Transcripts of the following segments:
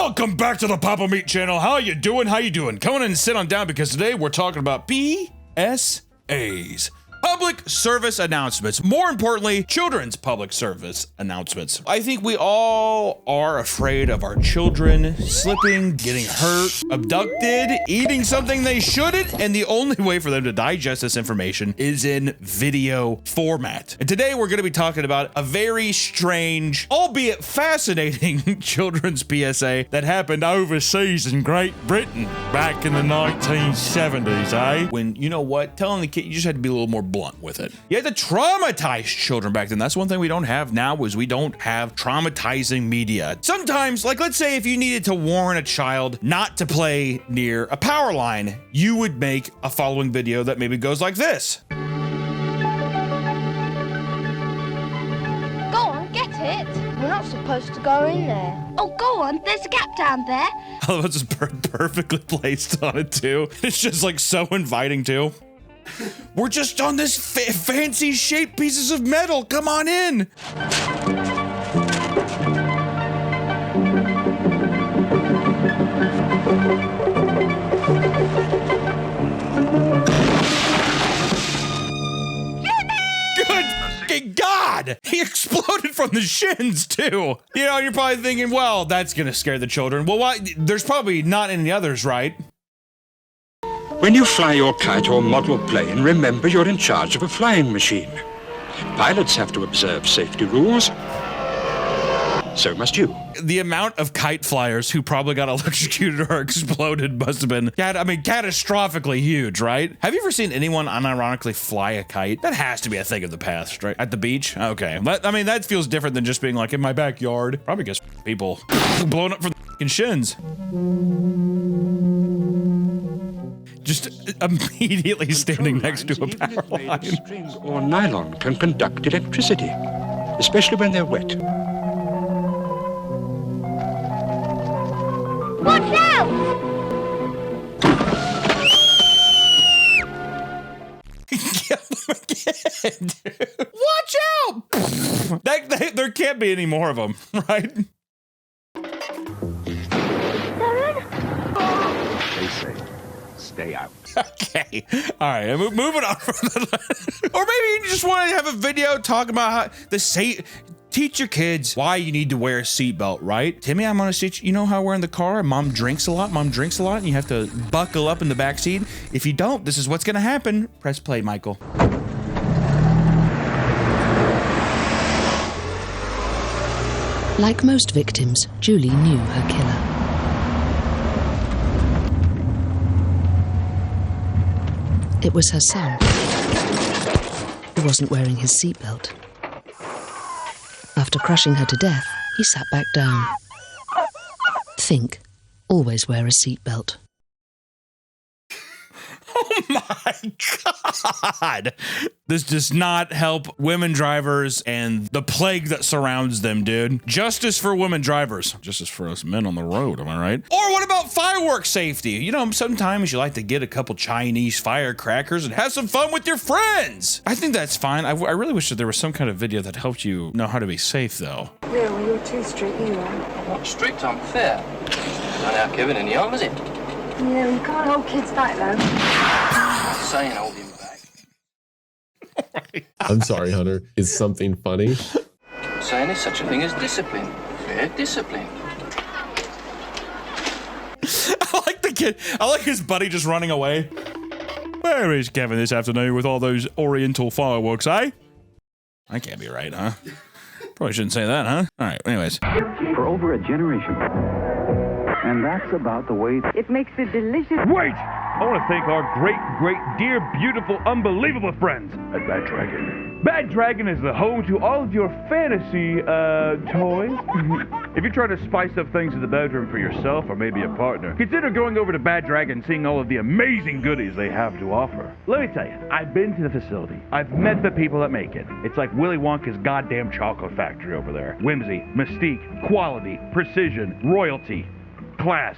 Welcome back to the Papa Meat channel. How you doing? How you doing? Come on in and sit on down because today we're talking about PSAs. Public service announcements. More importantly, children's public service announcements. I think we all are afraid of our children slipping, getting hurt, abducted, eating something they shouldn't, and the only way for them to digest this information is in video format. And today we're going to be talking about a very strange, albeit fascinating, children's PSA that happened overseas in Great Britain back in the 1970s, eh? When, you know what, telling the kid, you just had to be a little more blunt with it. You had to traumatize children back then. That's one thing we don't have now is we don't have traumatizing media. Sometimes, like let's say if you needed to warn a child not to play near a power line, you would make a following video that maybe goes like this. Go on, get it. We're not supposed to go in there. Oh, go on, there's a gap down there. Oh, that's just perfectly placed on it too. It's just like so inviting too. We're just on this fancy shaped pieces of metal. Come on in. Good God! He exploded from the shins too. You know, you're probably thinking, well, that's gonna scare the children. Well, why? There's probably not any others, right? When you fly your kite or model plane, remember you're in charge of a flying machine. Pilots have to observe safety rules. So must you. The amount of kite flyers who probably got electrocuted or exploded must have been, catastrophically huge, right? Have you ever seen anyone unironically fly a kite? That has to be a thing of the past, right? At the beach? Okay. That feels different than just being like in my backyard. Probably gets people blown up for the fucking shins. Just immediately standing next to a power line. String or nylon can conduct electricity, especially when they're wet. Watch out! Kill them again, dude. Watch out! There can't be any more of them, right? They say, stay out. Okay. All right. Moving on from that. Or maybe you just want to have a video talking about how teach your kids why you need to wear a seatbelt, right? Timmy, I'm gonna teach you know how we're in the car and mom drinks a lot, and you have to buckle up in the back seat. If you don't, this is what's gonna happen. Press play, Michael. Like most victims, Julie knew her killer. It was her son. He wasn't wearing his seatbelt. After crushing her to death, he sat back down. Think, always wear a seatbelt. Oh my God. This does not help women drivers and the plague that surrounds them, dude. Justice for women drivers. Justice for us men on the road, am I right? Or what about fireworks safety? You know, sometimes you like to get a couple Chinese firecrackers and have some fun with your friends. I think that's fine. I really wish that there was some kind of video that helped you know how to be safe, though. Yeah, well, you're too strict, you are. I'm not strict, I'm fair. Not out giving any harm, is it? Yeah, you can't hold kids back, though. I'm not saying hold him back. I'm sorry, Hunter. Is something funny? I'm saying there's such a thing as discipline. Fair discipline. I like the kid. I like his buddy just running away. Where is Kevin this afternoon with all those Oriental fireworks, eh? That can't be right, huh? Probably shouldn't say that, huh? All right, anyways. For over a generation. And that's about the way It makes it delicious. Wait! I want to thank our great, dear, beautiful, unbelievable friends at Bad Dragon. Bad Dragon is the home to all of your fantasy, toys. If you're trying to spice up things in the bedroom for yourself or maybe a partner, consider going over to Bad Dragon and seeing all of the amazing goodies they have to offer. Let me tell you, I've been to the facility. I've met the people that make it. It's like Willy Wonka's goddamn chocolate factory over there. Whimsy, mystique, quality, precision, royalty, class.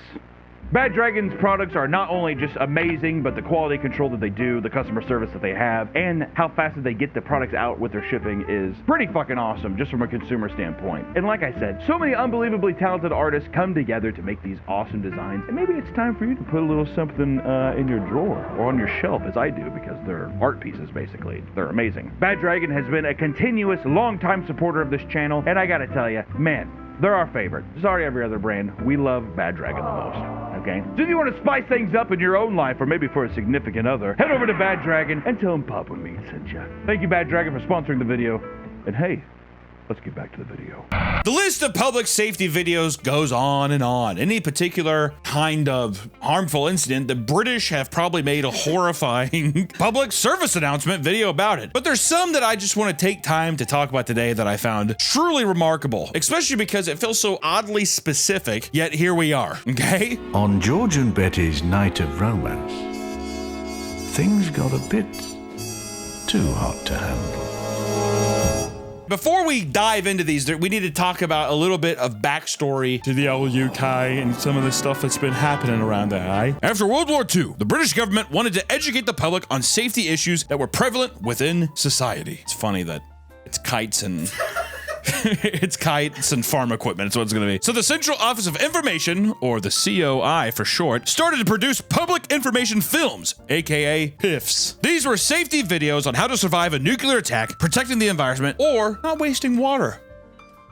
Bad Dragon's products are not only just amazing, but the quality control that they do, the customer service that they have, and how fast that they get the products out with their shipping is pretty fucking awesome, just from a consumer standpoint. And like I said, so many unbelievably talented artists come together to make these awesome designs, and maybe it's time for you to put a little something in your drawer or on your shelf, as I do, because they're art pieces, basically. They're amazing. Bad Dragon has been a continuous, long-time supporter of this channel, and I gotta tell you, man, they're our favorite. Sorry, every other brand. We love Bad Dragon the most. Okay? So if you want to spice things up in your own life, or maybe for a significant other, head over to Bad Dragon and tell them Papa Meat sent ya. Thank you, Bad Dragon, for sponsoring the video. And hey, let's get back to the video. The list of public safety videos goes on and on. Any particular kind of harmful incident, the British have probably made a horrifying public service announcement video about it. But there's some that I just want to take time to talk about today that I found truly remarkable, especially because it feels so oddly specific, yet here we are, okay? On George and Betty's night of romance, things got a bit too hot to handle. Before we dive into these, we need to talk about a little bit of backstory to the old UK and some of the stuff that's been happening around there, eh? After World War II, the British government wanted to educate the public on safety issues that were prevalent within society. It's funny that it's kites and... it's kites and farm equipment. That's what it's going to be. So the Central Office of Information, or the COI for short, started to produce public information films, aka PIFs. These were safety videos on how to survive a nuclear attack, protecting the environment, or not wasting water.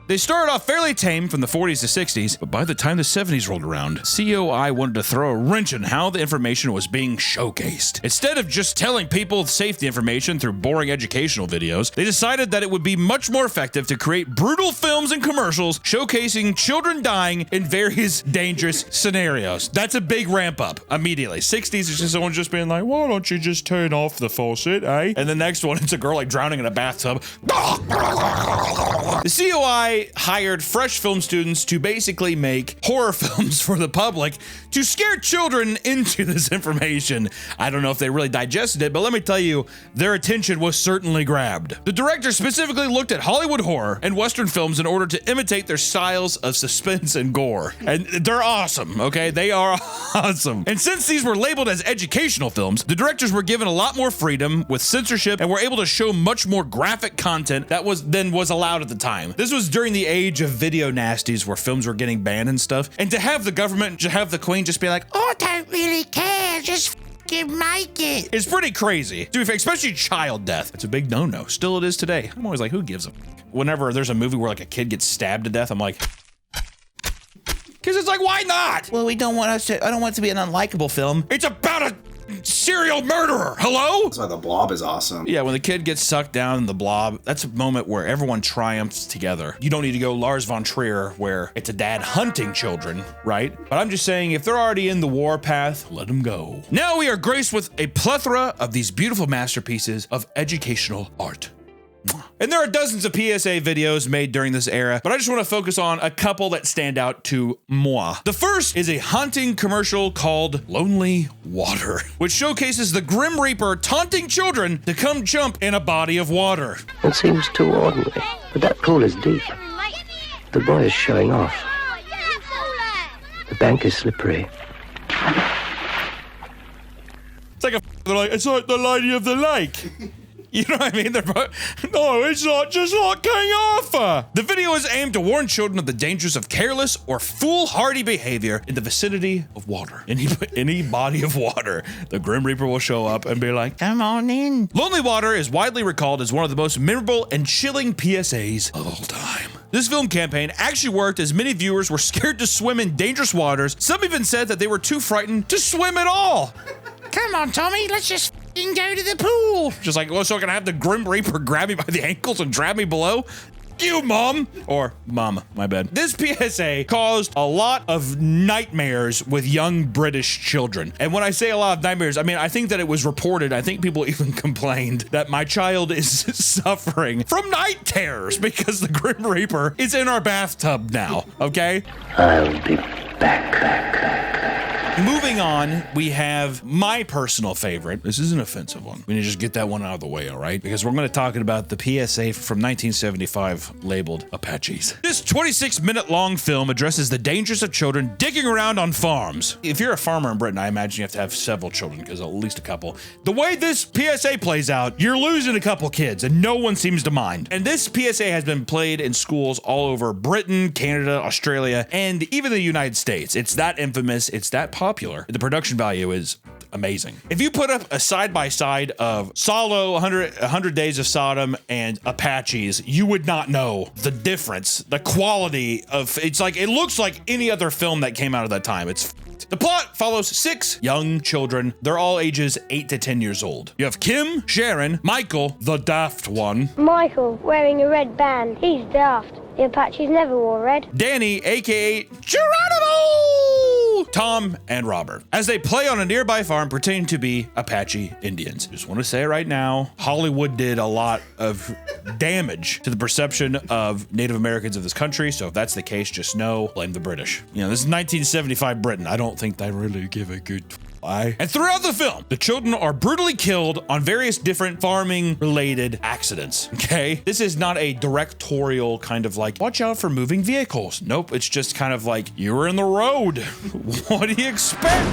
They started off fairly tame from the 40s to 60s, but by the time the 70s rolled around, COI wanted to throw a wrench in how the information was being showcased. Instead of just telling people safety information through boring educational videos, they decided that it would be much more effective to create brutal films and commercials showcasing children dying in various dangerous scenarios. That's a big ramp up immediately. 60s is just someone just being like, why don't you just turn off the faucet, eh? And the next one, it's a girl like drowning in a bathtub. The COI hired fresh film students to basically make horror films for the public to scare children into this information. I don't know if they really digested it, but let me tell you, their attention was certainly grabbed. The director specifically looked at Hollywood horror and Western films in order to imitate their styles of suspense and gore. And they're awesome, okay? They are awesome. And since these were labeled as educational films, the directors were given a lot more freedom with censorship and were able to show much more graphic content that was allowed at the time. This was during the age of video nasties where films were getting banned and stuff. And to have the government, to have the Queen just be like, oh, I don't really care, just f***ing make it. It's pretty crazy. To be fair, especially child death. It's a big no-no. Still it is today. I'm always like, who gives a f***? Whenever there's a movie where like a kid gets stabbed to death, I'm like, because it's like, why not? Well, I don't want it to be an unlikable film. It's about a serial murderer. Hello? That's why The Blob is awesome. Yeah, when the kid gets sucked down in The Blob, that's a moment where everyone triumphs together. You don't need to go Lars von Trier where it's a dad hunting children, right? But I'm just saying, if they're already in the war path, let them go. Now we are graced with a plethora of these beautiful masterpieces of educational art. And there are dozens of PSA videos made during this era, but I just want to focus on a couple that stand out to moi. The first is a haunting commercial called Lonely Water, which showcases the Grim Reaper taunting children to come jump in a body of water. It seems too ordinary, but that pool is deep. The boy is showing off. The bank is slippery. It's like the Lady of the Lake. You know what I mean? No, it's not just like King Arthur. The video is aimed to warn children of the dangers of careless or foolhardy behavior in the vicinity of water. Any body of water, the Grim Reaper will show up and be like, come on in. Lonely Water is widely recalled as one of the most memorable and chilling PSAs of all time. This film campaign actually worked as many viewers were scared to swim in dangerous waters. Some even said that they were too frightened to swim at all. Come on, Tommy, let's just go to the pool. Just like, well, so I can have the Grim Reaper grab me by the ankles and drag me below? You, Mom. Or Mom, my bad. This PSA caused a lot of nightmares with young British children. And when I say a lot of nightmares, I mean, I think that it was reported, I think people even complained that my child is suffering from night terrors because the Grim Reaper is in our bathtub now, okay? I'll be back. Moving on, we have my personal favorite. This is an offensive one. We need to just get that one out of the way, all right? Because we're going to talk about the PSA from 1975 labeled Apaches. This 26-minute long film addresses the dangers of children digging around on farms. If you're a farmer in Britain, I imagine you have to have several children, because at least a couple. The way this PSA plays out, you're losing a couple kids, and no one seems to mind. And this PSA has been played in schools all over Britain, Canada, Australia, and even the United States. It's that infamous, it's that popular. The production value is amazing. If you put up a side-by-side of Solo, 100 Days of Sodom, and Apaches, you would not know the difference, the quality of, it's like, it looks like any other film that came out of that time. The plot follows 6 young children. They're all ages 8 to 10 years old. You have Kim, Sharon, Michael, the daft one. Michael, wearing a red band. He's daft. The Apaches never wore red. Danny, aka Geronimo! Tom and Robert, as they play on a nearby farm pretending to be Apache Indians. Just want to say right now, Hollywood did a lot of damage to the perception of Native Americans of this country. So if that's the case, just know, blame the British. You know, this is 1975 Britain. I don't think they really give a good and throughout the film, the children are brutally killed on various different farming-related accidents, okay? This is not a directorial kind of like, watch out for moving vehicles. Nope, it's just kind of like, you were in the road. What do you expect?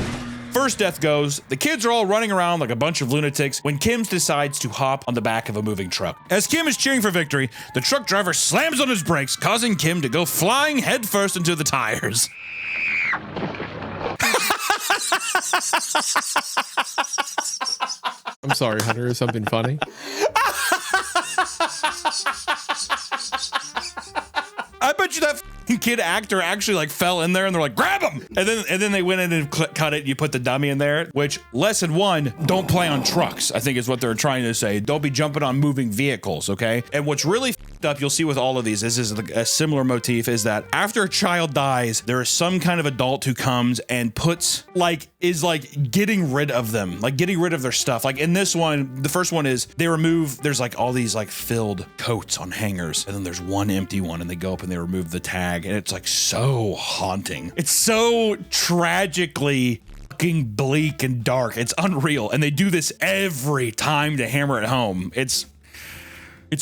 First death goes, the kids are all running around like a bunch of lunatics when Kim decides to hop on the back of a moving truck. As Kim is cheering for victory, the truck driver slams on his brakes, causing Kim to go flying headfirst into the tires. I'm sorry, Hunter. Is something funny? I bet you that kid actor actually like fell in there and they're like, grab him! And then they went in and cut it. You put the dummy in there, which lesson 1, don't play on trucks, I think is what they're trying to say. Don't be jumping on moving vehicles, okay? And what's really fucked up, you'll see with all of these, this is a similar motif, is that after a child dies, there is some kind of adult who comes and puts is getting rid of them, like getting rid of their stuff. Like in this one, the first one is they remove, there's like all these like filled coats on hangers, and then there's one empty one, and they go up and they remove the tag, and it's like so haunting. It's so tragically fucking bleak and dark. It's unreal. And they do this every time to hammer it home. It's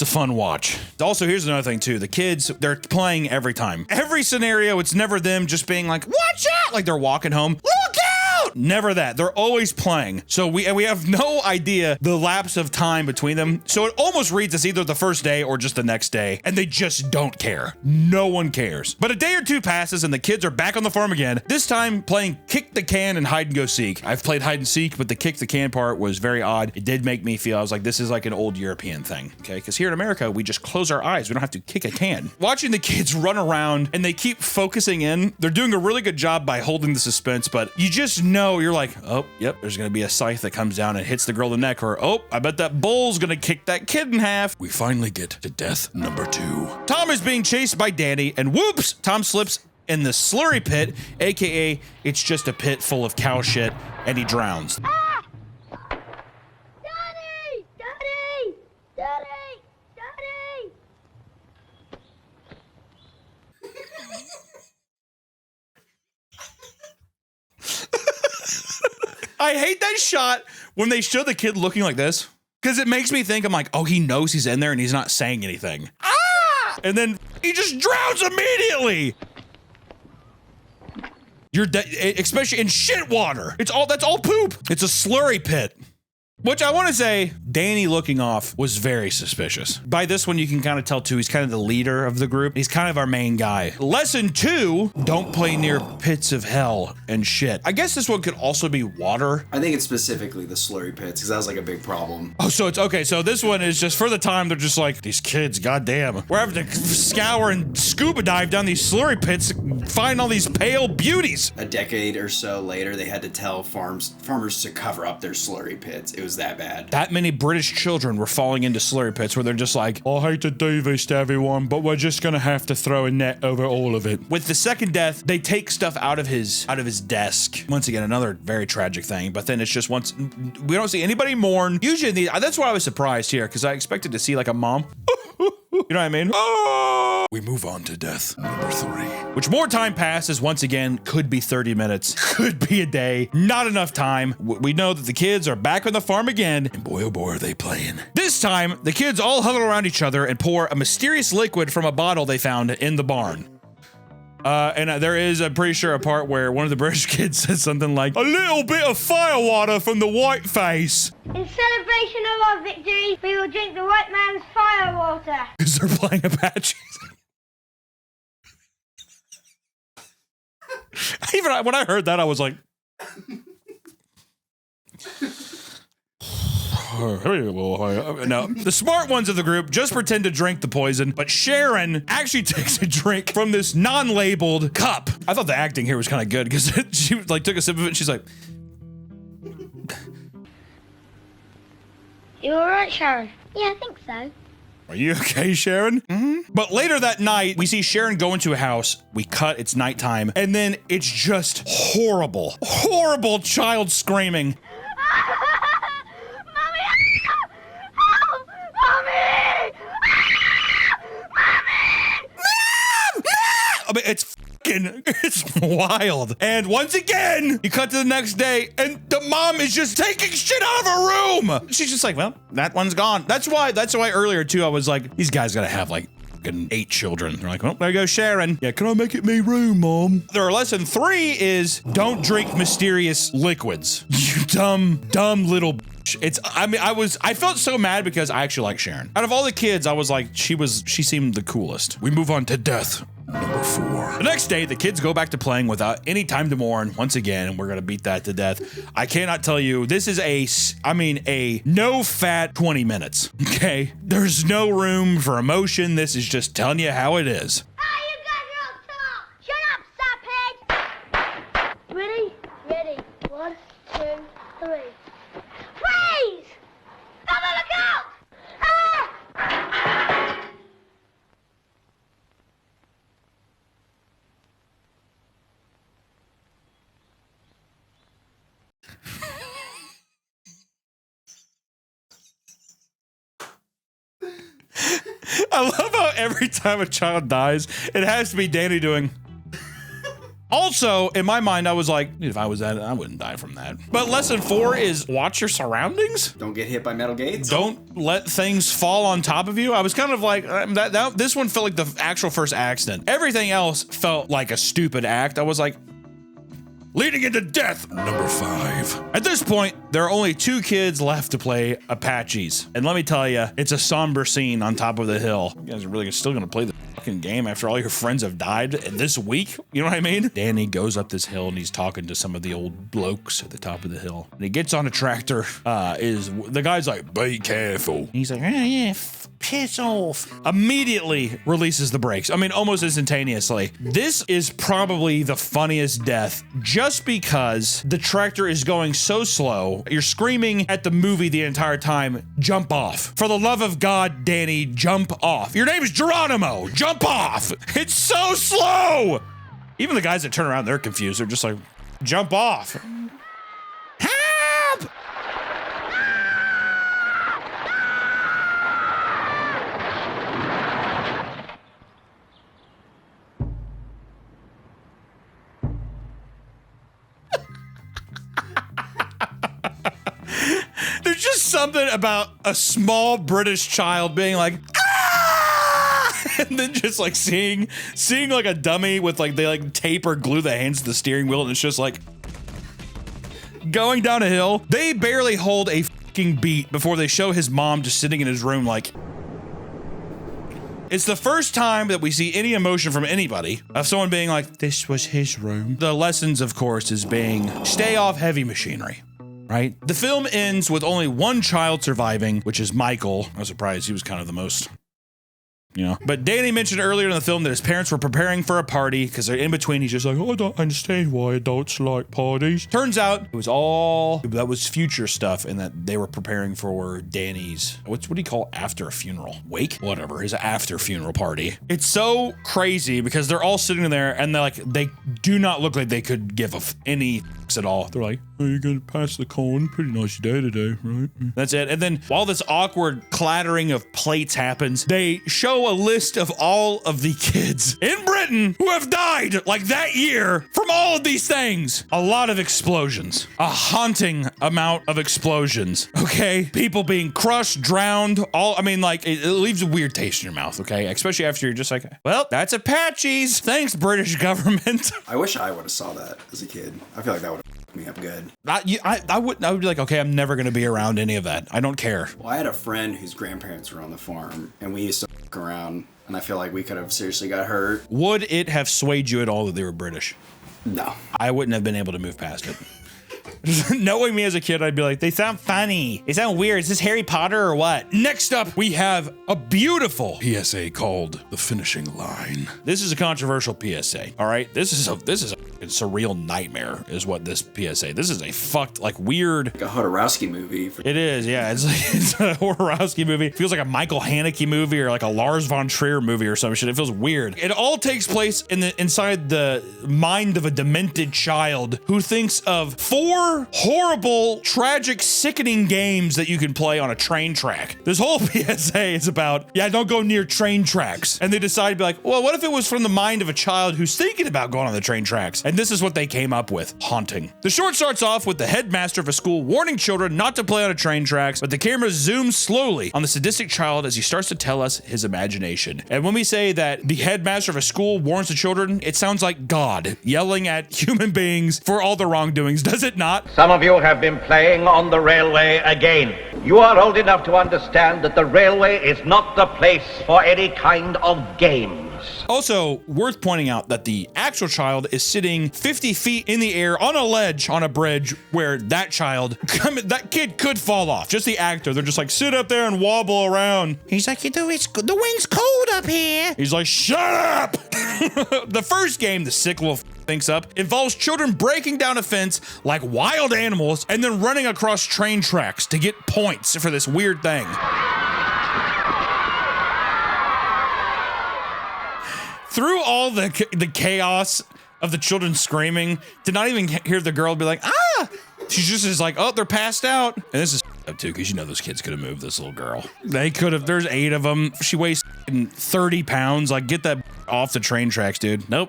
a fun watch. Also, here's another thing too. The kids, they're playing every time. Every scenario, it's never them just being like, watch out! Like they're walking home. Look out! Never that. They're always playing. So we have no idea the lapse of time between them. So it almost reads as either the first day or just the next day. And they just don't care. No one cares. But a day or two passes and the kids are back on the farm again. This time playing kick the can and hide and go seek. I've played hide and seek, but the kick the can part was very odd. It did make me feel, I was like, this is like an old European thing. Okay, because here in America, we just close our eyes. We don't have to kick a can. Watching the kids run around and they keep focusing in. They're doing a really good job by holding the suspense, but you just know, you're like, oh, yep, there's gonna be a scythe that comes down and hits the girl in the neck, or, oh, I bet that bull's gonna kick that kid in half. We finally get to death number 2. Tom is being chased by Danny, and whoops, Tom slips in the slurry pit, aka it's just a pit full of cow shit, and he drowns. Ah! Daddy! Daddy! Daddy! Daddy! I hate that shot when they show the kid looking like this, because it makes me think, I'm like, oh, he knows he's in there and he's not saying anything. Ah! And then he just drowns immediately. You're especially in shit water. That's all poop. It's a slurry pit. Which I want to say, Danny looking off was very suspicious. By this one, you can kind of tell too, he's kind of the leader of the group. He's kind of our main guy. Lesson 2, don't play near pits of hell and shit. I guess this one could also be water. I think it's specifically the slurry pits, because that was like a big problem. Oh, so it's okay. So this one is just for the time, they're just like, these kids, goddamn. We're having to scour and scuba dive down these slurry pits to find all these pale beauties. A decade or so later, they had to tell farmers to cover up their slurry pits. It was that bad. That many British children were falling into slurry pits where they're just like, I hate to do this to everyone, but we're just gonna have to throw a net over all of it. With the second death, they take stuff out of his desk. Once again, another very tragic thing, but then it's just once, we don't see anybody mourn. Usually, that's why I was surprised here, because I expected to see like a mom. You know what I mean? Oh! We move on to death number 3. Which more time passes, once again, could be 30 minutes, could be a day, not enough time. We know that the kids are back on the farm again, and boy, oh boy, are they playing. This time, the kids all huddle around each other and pour a mysterious liquid from a bottle they found in the barn. And there is, I'm pretty sure, a part where one of the British kids says something like, "A little bit of firewater from the white face." In celebration of our victory, we will drink the white man's firewater. Because they're playing Apaches. Even when I heard that, I was like, no, the smart ones of the group just pretend to drink the poison, but Sharon actually takes a drink from this non-labeled cup. I thought the acting here was kind of good because she like took a sip of it and she's like, You all right, Sharon? Yeah, I think so. "Are you okay, Sharon?" Mm-hmm. But later that night, we see Sharon go into a house. We cut, it's nighttime, and then it's just horrible, horrible child screaming. I mean, it's wild. And once again, you cut to the next day, and the mom is just taking shit out of her room. She's just like, well, that one's gone. That's why earlier too, I was like, these guys gotta have like 8 children. They're like, well, there goes Sharon. Yeah, can I make it me room, Mom? Their lesson 3 is don't drink mysterious liquids. You dumb little bitch. I felt so mad because I actually like Sharon. Out of all the kids, I was like, she seemed the coolest. We move on to death number 4. The next day, the kids go back to playing without any time to mourn once again, and we're gonna beat that to death. I cannot tell you, this is a no-fat 20 minutes, okay? There's no room for emotion. This is just telling you how it is. Shut up, saphead! Ready? Ready. 1, 2, 3. Freeze! Double look out! I love how every time a child dies, it has to be Danny doing. Also, in my mind, I was like, if I was that, I wouldn't die from that. But lesson 4 is watch your surroundings. Don't get hit by metal gates. Don't let things fall on top of you. I was kind of like, this one felt like the actual first accident. Everything else felt like a stupid act. I was like, leading into death number 5. At this point, there are only 2 kids left to play Apaches. And let me tell you, it's a somber scene on top of the hill. You guys are really still gonna play the fucking game after all your friends have died this week? You know what I mean? Danny goes up this hill and he's talking to some of the old blokes at the top of the hill. And he gets on a tractor, the guy's like, be careful. And he's like, yeah, piss off. Immediately releases the brakes. I mean, almost instantaneously. This is probably the funniest death just because the tractor is going so slow. You're screaming at the movie the entire time, jump off. For the love of God, Danny, jump off. Your name is Geronimo, jump off. It's so slow. Even the guys that turn around, they're confused. They're just like, jump off. Help! There's just something about a small British child being like, ah! And then just like seeing like a dummy with like, they like tape or glue the hands to the steering wheel and it's just like going down a hill. They barely hold a fucking beat before they show his mom just sitting in his room like, it's the first time that we see any emotion from anybody of someone being like, this was his room. The lessons, of course, is being stay off heavy machinery. Right? The film ends with only 1 child surviving, which is Michael. I was surprised he was kind of the most, you know. But Danny mentioned earlier in the film that his parents were preparing for a party because they're in between. He's just like, oh, I don't understand why adults like parties. Turns out that was future stuff and that they were preparing for Danny's, what do you call after a funeral? Wake? Whatever, his after funeral party. It's so crazy because they're all sitting there and they do not look like they could give any at all. They're like, oh, you're gonna pass the corn. Pretty nice day today, right? That's it. And then while this awkward clattering of plates happens, they show a list of all of the kids in Britain who have died like that year from all of these things. A lot of explosions. A haunting amount of explosions. Okay? People being crushed, drowned, it leaves a weird taste in your mouth, okay? Especially after you're just like, well, that's Apaches. Thanks, British government. I wish I would have saw that as a kid. I feel like that would have fucked me up good. I would be like, okay, I'm never going to be around any of that. I don't care. Well, I had a friend whose grandparents were on the farm, and we used to fuck around, and I feel like we could have seriously got hurt. Would it have swayed you at all that they were British? No. I wouldn't have been able to move past it. Knowing me as a kid, I'd be like, they sound funny. They sound weird. Is this Harry Potter or what? Next up, we have a beautiful PSA called The Finishing Line. This is a controversial PSA, all right? This is a surreal nightmare is what this PSA. This is a fucked, like, weird... Like a Horrifying movie. It is, yeah. It's a Horrifying movie. It feels like a Michael Haneke movie or like a Lars von Trier movie or some shit. It feels weird. It all takes place inside the mind of a demented child who thinks of 4 horrible, tragic, sickening games that you can play on a train track. This whole PSA is about, yeah, don't go near train tracks. And they decide to be like, well, what if it was from the mind of a child who's thinking about going on the train tracks? And this is what they came up with, haunting. The short starts off with the headmaster of a school warning children not to play on a train tracks, but the camera zooms slowly on the sadistic child as he starts to tell us his imagination. And when we say that the headmaster of a school warns the children, it sounds like God yelling at human beings for all the wrongdoings, does it not? Some of you have been playing on the railway again. You are old enough to understand that the railway is not the place for any kind of games. Also, worth pointing out that the actual child is sitting 50 feet in the air on a ledge on a bridge where that kid could fall off. Just the actor. They're just like, sit up there and wobble around. He's like, the wind's cold up here. He's like, shut up. The first game, the sick little thinks up, involves children breaking down a fence like wild animals and then running across train tracks to get points for this weird thing. Through all the chaos of the children screaming, to not even hear the girl be like, ah! She's just is like, oh, they're passed out. And this is up too, because you know those kids could have moved this little girl. They could have. There's 8 of them. She weighs 30 pounds. Like, get that off the train tracks, dude. Nope.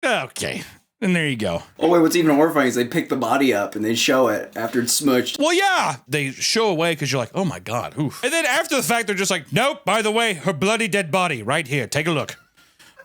Okay. And there you go. Oh, wait, what's even horrifying is they pick the body up and they show it after it's smushed. Well, yeah. They show away because you're like, oh my God. Oof. And then after the fact, they're just like, nope, by the way, her bloody dead body right here. Take a look.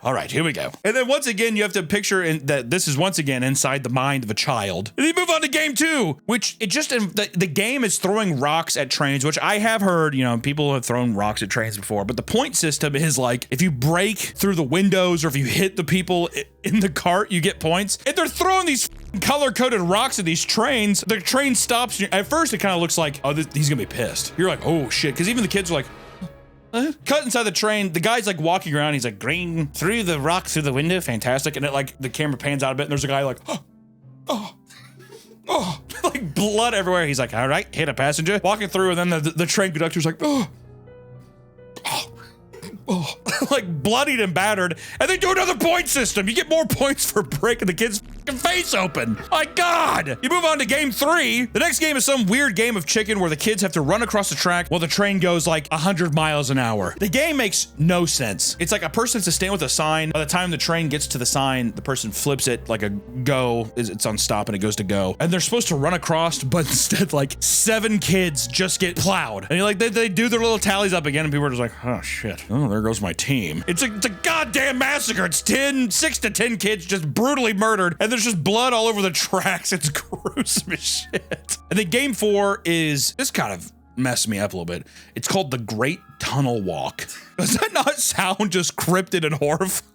All right, here we go. And then once again, you have to picture that this is once again inside the mind of a child. And you move on to game 2, which the game is throwing rocks at trains, which I have heard, people have thrown rocks at trains before, but the point system is like, if you break through the windows or if you hit the people in the cart, you get points. And they're throwing these color-coded rocks at these trains. The train stops. At first, it kind of looks like, oh, he's gonna be pissed. You're like, oh shit, because even the kids are like, cut inside the train. The guy's like walking around. He's like, green through the rock through the window. Fantastic. And it like the camera pans out a bit and there's a guy like, oh, like blood everywhere. He's like, all right, hit a passenger. Walking through and then the train conductor's like, like bloodied and battered. And they do another point system. You get more points for breaking the kid's face open. My God. You move on to game 3. The next game is some weird game of chicken where the kids have to run across the track while the train goes like 100 miles an hour. The game makes no sense. It's like a person has to stand with a sign. By the time the train gets to the sign, the person flips it like a go. It's on stop and it goes to go. And they're supposed to run across, but instead like 7 kids just get plowed. And you're like, they do their little tallies up again and people are just like, oh shit. Oh, there goes my team. It's a goddamn massacre. It's 6 to 10 kids just brutally murdered. And there's just blood all over the tracks. It's gruesome as shit. And then game 4 is, this kind of messed me up a little bit. It's called the Great Tunnel Walk. Does that not sound just cryptid and horrifying?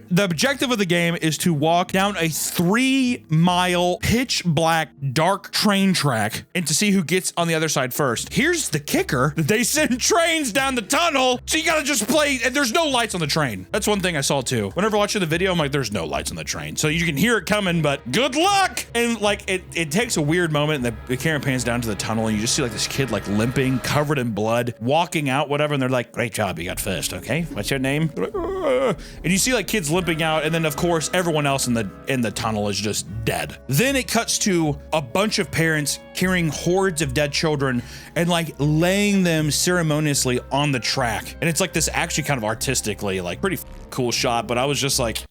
The objective of the game is to walk down a 3-mile pitch black dark train track and to see who gets on the other side first. Here's the kicker. They send trains down the tunnel, so you gotta just play, and there's no lights on the train. That's one thing I saw too. Whenever watching the video, I'm like, there's no lights on the train. So you can hear it coming, but good luck! And like, it takes a weird moment and the camera pans down to the tunnel and you just see like this kid like limping, covered in blood, walking out, whatever, and they're like, great job, you got first, okay? What's your name? And you see see like kids limping out, and then of course everyone else in the tunnel is just dead. Then it cuts to a bunch of parents carrying hordes of dead children and like laying them ceremoniously on the track. And it's like this actually kind of artistically like pretty cool shot, but I was just like,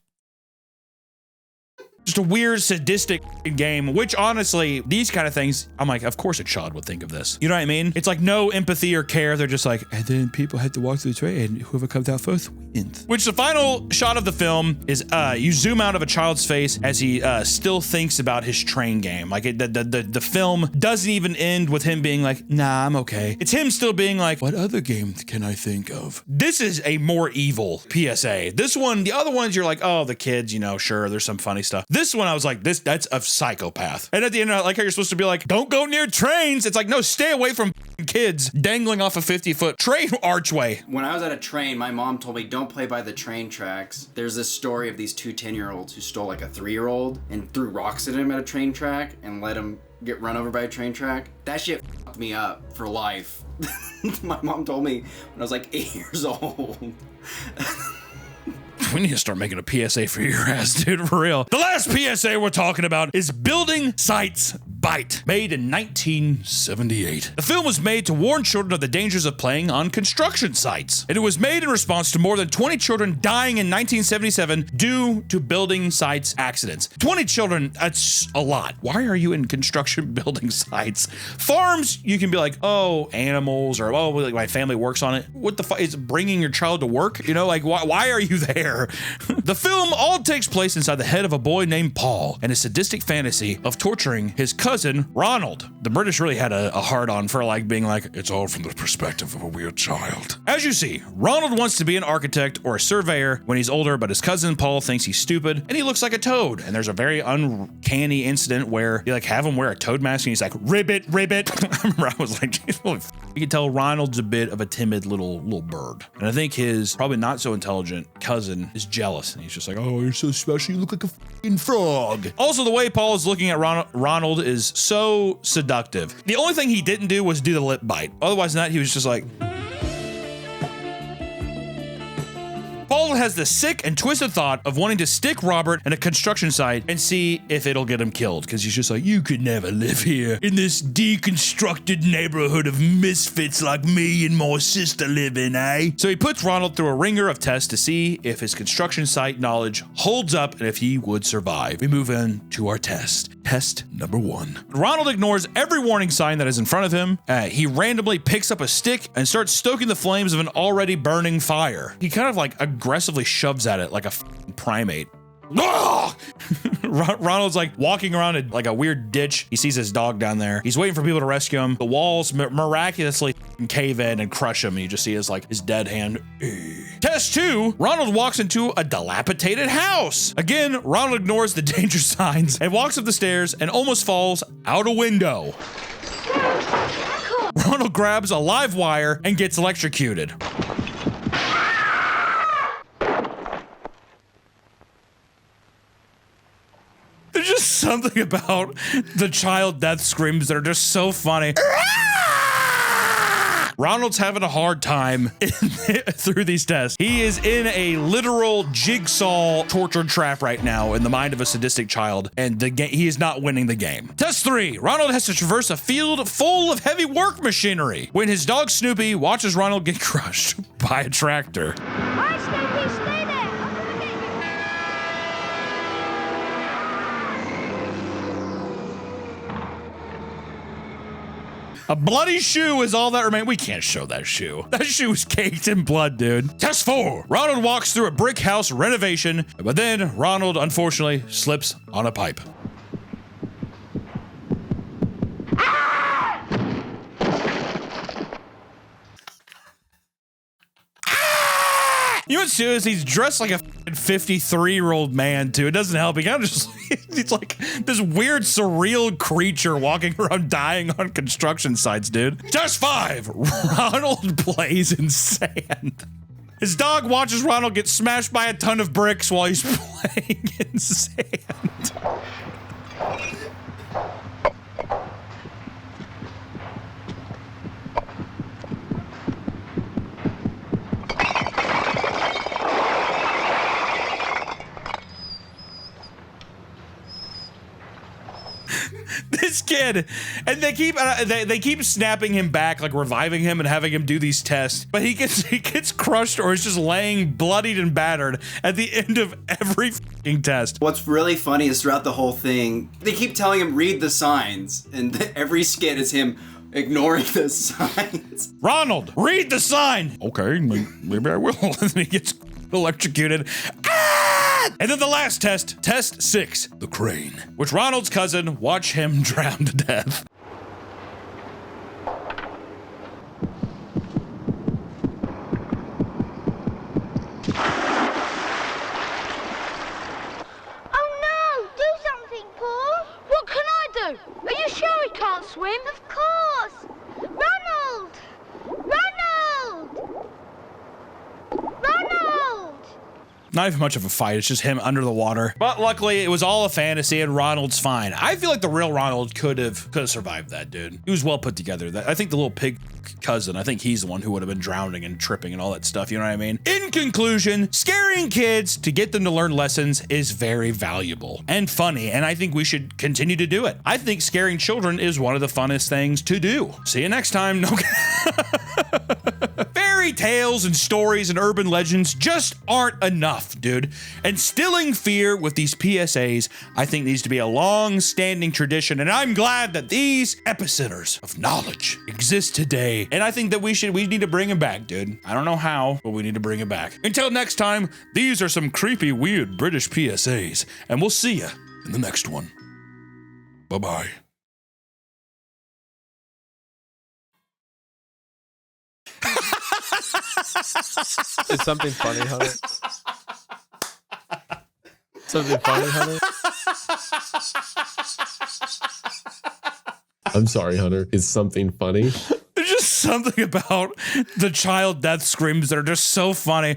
just a weird sadistic game, which honestly, these kind of things, I'm like, of course a child would think of this. You know what I mean? It's like no empathy or care. They're just like, and then people had to walk through the train and whoever comes out first wins. Which the final shot of the film is you zoom out of a child's face as he still thinks about his train game. Like the film doesn't even end with him being like, nah, I'm okay. It's him still being like, what other game can I think of? This is a more evil PSA. This one, the other ones, you're like, oh, the kids, you know, sure, there's some funny stuff. This one, I was like, that's a psychopath. And at the end, I like how you're supposed to be like, don't go near trains. It's like, no, stay away from kids dangling off a 50-foot train archway. When I was at a train, my mom told me, don't play by the train tracks. There's this story of these two 10-year-olds who stole like a 3-year-old and threw rocks at him at a train track and let him get run over by a train track. That shit fucked me up for life. My mom told me when I was like 8 years old. We need to start making a PSA for your ass, dude, for real. The last PSA we're talking about is Building Sites Bite, made in 1978. The film was made to warn children of the dangers of playing on construction sites. And it was made in response to more than 20 children dying in 1977 due to building sites accidents. 20 children, that's a lot. Why are you in construction building sites? Farms, you can be like, oh, animals, or oh, like my family works on it. What the fuck is bringing your child to work? You know, like why are you there? The film all takes place inside the head of a boy named Paul and his sadistic fantasy of torturing his cousin Ronald. The British really had a hard-on for like being like, it's all from the perspective of a weird child. As you see, Ronald wants to be an architect or a surveyor when he's older, but his cousin Paul thinks he's stupid and he looks like a toad. And there's a very uncanny incident where you like have him wear a toad mask and he's like, ribbit, ribbit. I remember I was like, you can tell Ronald's a bit of a timid little bird. And I think his probably not so intelligent cousin is jealous, and he's just like, oh, you're so special, you look like a fucking frog. Also, the way Paul is looking at Ronald is so seductive. The only thing he didn't do was do the lip bite. Otherwise than that, he was just like... Paul has the sick and twisted thought of wanting to stick Robert in a construction site and see if it'll get him killed, because he's just like, you could never live here in this deconstructed neighborhood of misfits like me and my sister live in, eh? So he puts Ronald through a ringer of tests to see if his construction site knowledge holds up and if he would survive. We move on to our test. Test number 1. Ronald ignores every warning sign that is in front of him. He randomly picks up a stick and starts stoking the flames of an already burning fire. He kind of like aggressively shoves at it like a primate. Ronald's like walking around like a weird ditch. He sees his dog down there. He's waiting for people to rescue him. The walls miraculously cave in and crush him. And you just see his dead hand. Test 2. Ronald walks into a dilapidated house. Again, Ronald ignores the danger signs and walks up the stairs and almost falls out a window. Ronald grabs a live wire and gets electrocuted. There's just something about the child death screams that are just so funny. Ronald's having a hard time through these tests. He is in a literal jigsaw torture trap right now in the mind of a sadistic child, and he is not winning the game. Test 3. Ronald has to traverse a field full of heavy work machinery when his dog Snoopy watches Ronald get crushed by a tractor. Hi, Snoopy, stay there. A bloody shoe is all that remains. We can't show that shoe. That shoe is caked in blood, dude. Test 4. Ronald walks through a brick house renovation, but then Ronald, unfortunately, slips on a pipe. You know what's too is he's dressed like a 53-year-old man too. It doesn't help. He kind of just he's like this weird surreal creature walking around dying on construction sites, dude. Test 5. Ronald plays in sand. His dog watches Ronald get smashed by a ton of bricks while he's playing in sand. This kid, and they keep snapping him back, like reviving him and having him do these tests, but he gets crushed or is just laying bloodied and battered at the end of every fucking test. What's really funny is throughout the whole thing, they keep telling him read the signs, and every skit is him ignoring the signs. Ronald, read the sign. Okay, maybe I will. And then he gets electrocuted. Ah! And then the last test, test 6, the crane, which Ronald's cousin watch him drown to death. Are you sure he can't swim? Of course! Ronald! Ronald! Ronald! Not even much of a fight, it's just him under the water. But luckily, it was all a fantasy and Ronald's fine. I feel like the real Ronald could have survived that, dude. He was well put together. I think the little pig cousin, I think he's the one who would have been drowning and tripping and all that stuff, you know what I mean? In conclusion, scaring kids to get them to learn lessons is very valuable and funny, and I think we should continue to do it. I think scaring children is one of the funnest things to do. See you next time. No. Fairy tales and stories and urban legends just aren't enough, dude. Instilling fear with these PSAs, I think, needs to be a long-standing tradition, and I'm glad that these epicenters of knowledge exist today. And I think that we need to bring it back, dude. I don't know how, but we need to bring it back. Until next time, these are some creepy, weird British PSAs, and we'll see you in the next one. Bye-bye. Is something funny, Hunter? Something funny, Hunter? I'm sorry, Hunter. Is something funny? There's just something about the child death screams that are just so funny.